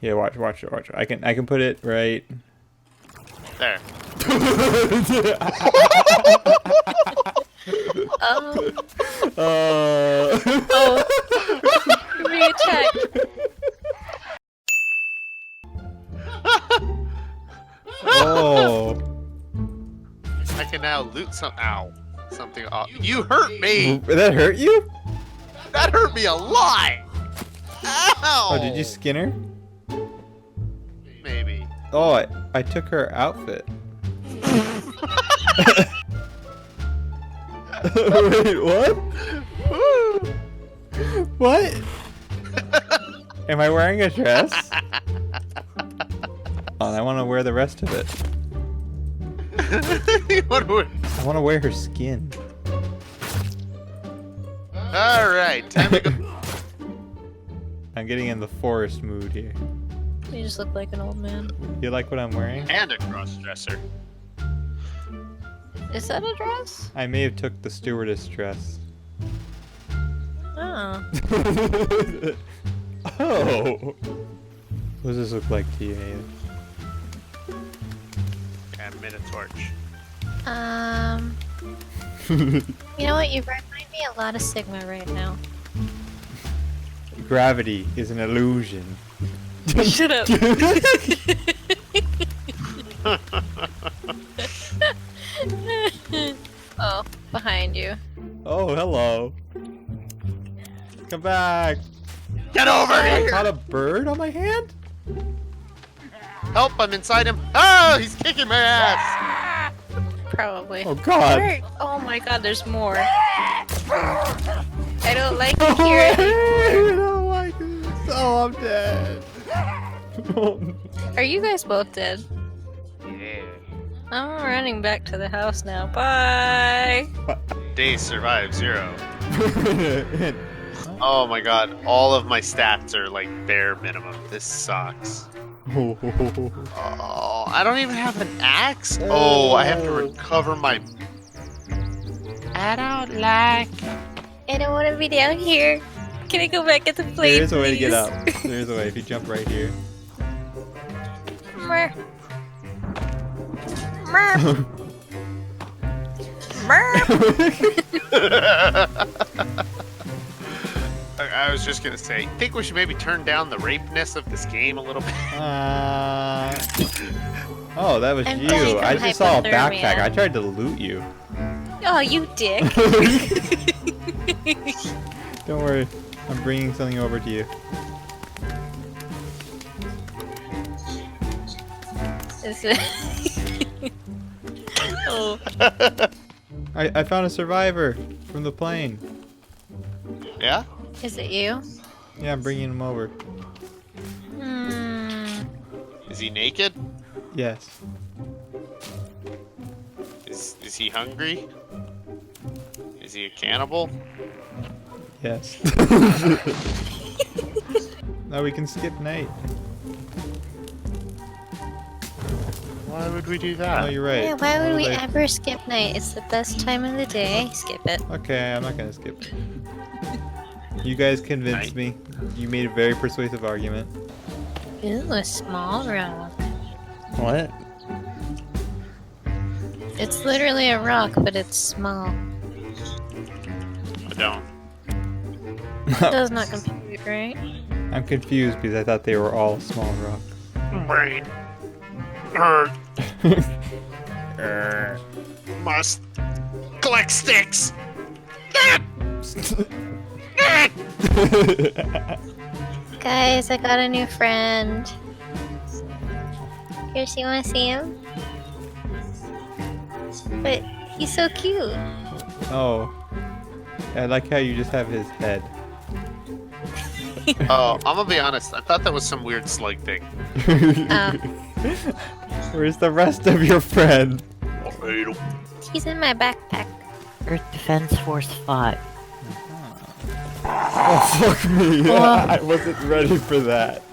Yeah, watch it. I can put it right There. Oh, re-attack. Oh. I can now loot something off. You hurt me! That hurt you? That hurt me a lot! Ow! Oh, did you skin her? Maybe. Oh, I took her outfit. Wait, what? What? Am I wearing a dress? Oh, I want to wear the rest of it. I want to wear her skin. Alright, time to go. I'm getting in the forest mood here. You just look like an old man. You like what I'm wearing? And a cross-dresser. Is that a dress? I may have took the stewardess dress. Oh. Oh! What does this look like to you, Hayden? And made a torch. You know what? You remind me a lot of Sigma right now. Gravity is an illusion. Shut up. Oh, behind you. Oh, hello. Come back. Get over I here! caught a bird on my hand? Help, I'm inside him. Oh, he's kicking my ass! Probably. Oh, God. Where? Oh my god, there's more. I don't like it Oh, here. I don't like this. Oh, I'm dead. Are you guys both dead? Yeah. I'm running back to the house now. Bye! Day survive 0. Oh my god, all of my stats are like bare minimum. This sucks. Oh, I don't even have an axe? Oh, I have to recover my... I don't like... I don't want to be down here. Can I go back at the plane, There is a way to get please? up. There is a way if you jump right here. Mer. Mer. Mer. I was just gonna say, think we should maybe turn down the rapeness of this game a little bit. Oh, that was I'm you. dying from I just saw a hypothermia. backpack. I tried to loot you. Oh, you dick. Don't worry. I'm bringing something over to you. Is it? Oh. I found a survivor from the plane. Yeah? Is it you? Yeah, I'm bringing him over. Hmm. Is he naked? Yes. Is he hungry? Is he a cannibal? Yes. Now we can skip night. Why would we do Oh, that? you're right. Yeah, why would we Like- ever skip night? It's the best time of the day. Skip it. Okay, I'm not gonna skip it. You guys convinced me. You made a very persuasive argument. Ooh, a small rock. What? It's literally a rock, but it's small. I don't. It does not compute, right? I'm confused because I thought they were all small rocks. Brain. Hurt. Must collect sticks. Guys, I got a new friend. Here, so you wanna see him? But he's so cute. Oh. I like how you just have his head. Oh, I'm gonna be honest. I thought that was some weird slug thing. Where's the rest of your friend? He's in my backpack. Earth Defense Force 5. Oh, fuck me. I wasn't ready for that.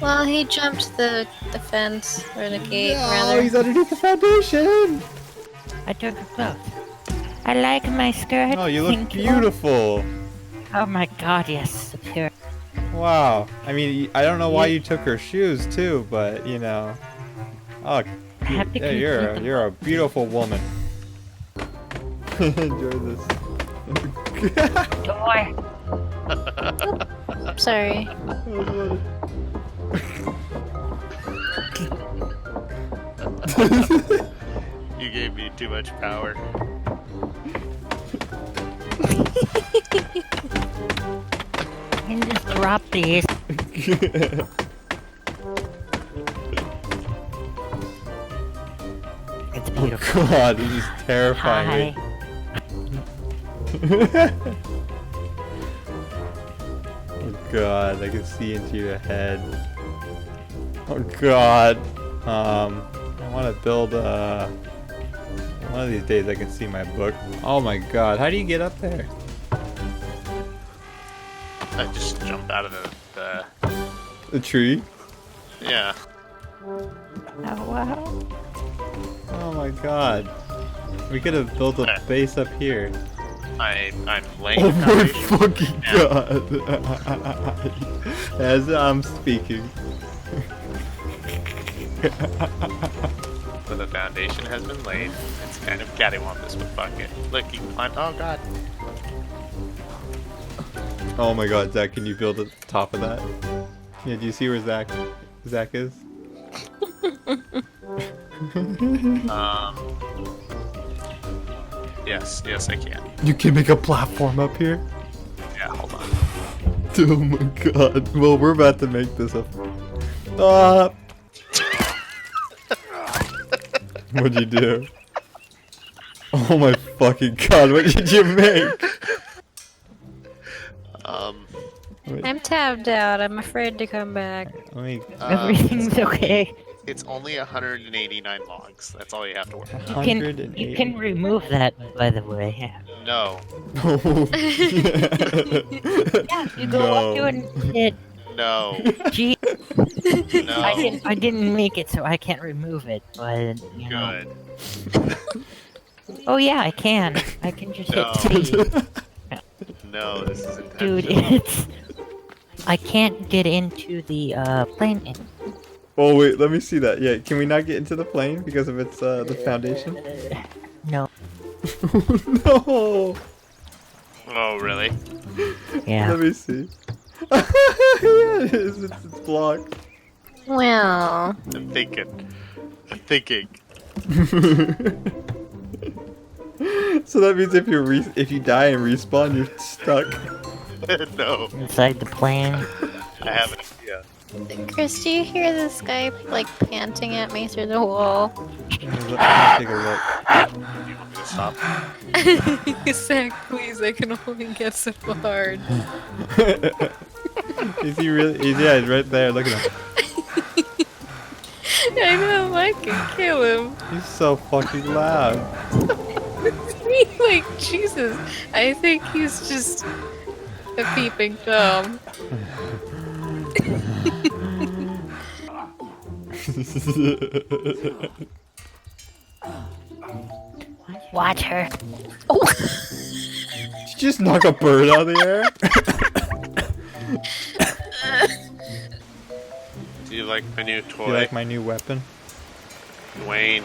Well, he jumped the fence, or the gate, No, rather. he's underneath the foundation. I took a look. I like my skirt. Oh, you look Thank beautiful. Oh my god, yes, superior. Wow. I mean, I don't know why you took her shoes too, but you know. Oh, I have to yeah, complete the you're a beautiful woman. Enjoy this. door. Sorry. You gave me too much power. I can just drop these. It's beautiful. God, this is terrifying. Hi. Oh God, I can see into your head. Oh God. I want to build one of these days I can see my book. Oh my God, how do you get up there? I just jumped out of The tree? yeah. Oh wow. Oh my God. We could have built a base up here. I'm laying Oh the my foundation. fucking God. As I'm speaking. So the foundation has been laid. It's kind of cattywampus, but fuck it. Look, you can climb. Oh God. Oh my God, Zach, can you build at the top of that? Yeah, do you see where Zach is? Yes, I can. You can make a platform up here? Yeah, hold on. Oh my God. Well, we're about to make this up. Ah! What'd you do? Oh my fucking God, what did you make? Wait, I'm tabbed out. I'm afraid to come back. let me... Everything's okay. It's only 189 logs. That's all you have to work with. You 108. can remove that, by the way. Yeah. No. Yeah, you go up to it and hit No. G. No. I didn't make it, so I can't remove it. But you know. Good. Oh yeah, I can. I can just No. hit C. No, this is Dude, intentional. it's. I can't get into the plane. Oh wait, let me see that. Yeah, can we not get into the plane because of its the foundation? No. No. Oh, really? Yeah. Let me see. Yeah, it is. It's blocked. Well, I'm thinking. I'm thinking. So that means if you die and respawn, you're stuck. No. Inside the plane. I have an idea. Chris, do you hear this guy like panting at me through the wall? Let me take a look. You want me to stop? Zach, please, I can only get so hard. Is he really? Yeah, he's right there. Look at him. I know, I can kill him. He's so fucking loud. Like, Jesus. I think he's just a peeping Tom. Watch her. Oh. Did you just knock a bird out of the air? Do you like my new Do toy? you like my new weapon? Wayne.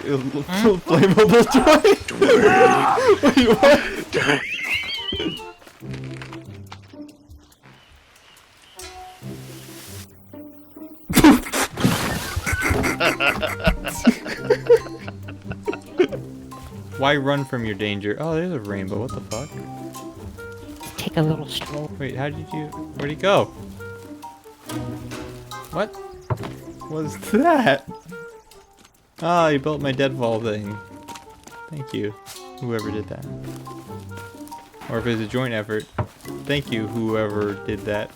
Flammable toy? Wait, what? Why run from your danger? Oh, there's a rainbow. What the fuck? Take a little stroll. Wait, how did you... Where'd he go? What was that? Oh, you built my deadfall thing. Thank you, whoever did that. Or if it's a joint effort, thank you, whoever did that.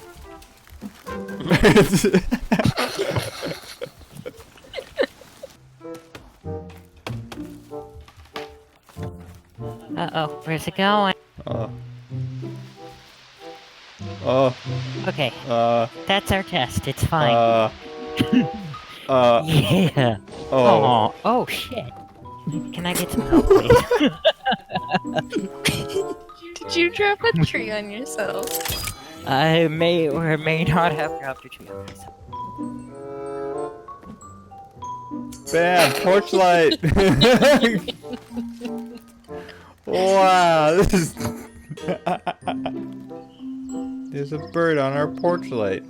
Uh-oh, where's it going? Oh. Oh. Okay, Uh. that's our test. It's fine. Yeah. Oh. Oh, shit. Can I get some help, please? Did you drop a tree on yourself? I may or may not have grabbed your tree. Bam! Porch light! Wow, this is... There's a bird on our porch light.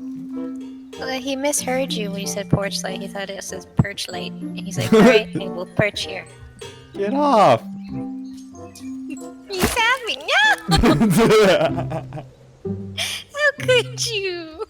He misheard you when you said porch light. He thought it says perch light. And he's like, alright, I will perch here. Get off! He's happy. No! How could you?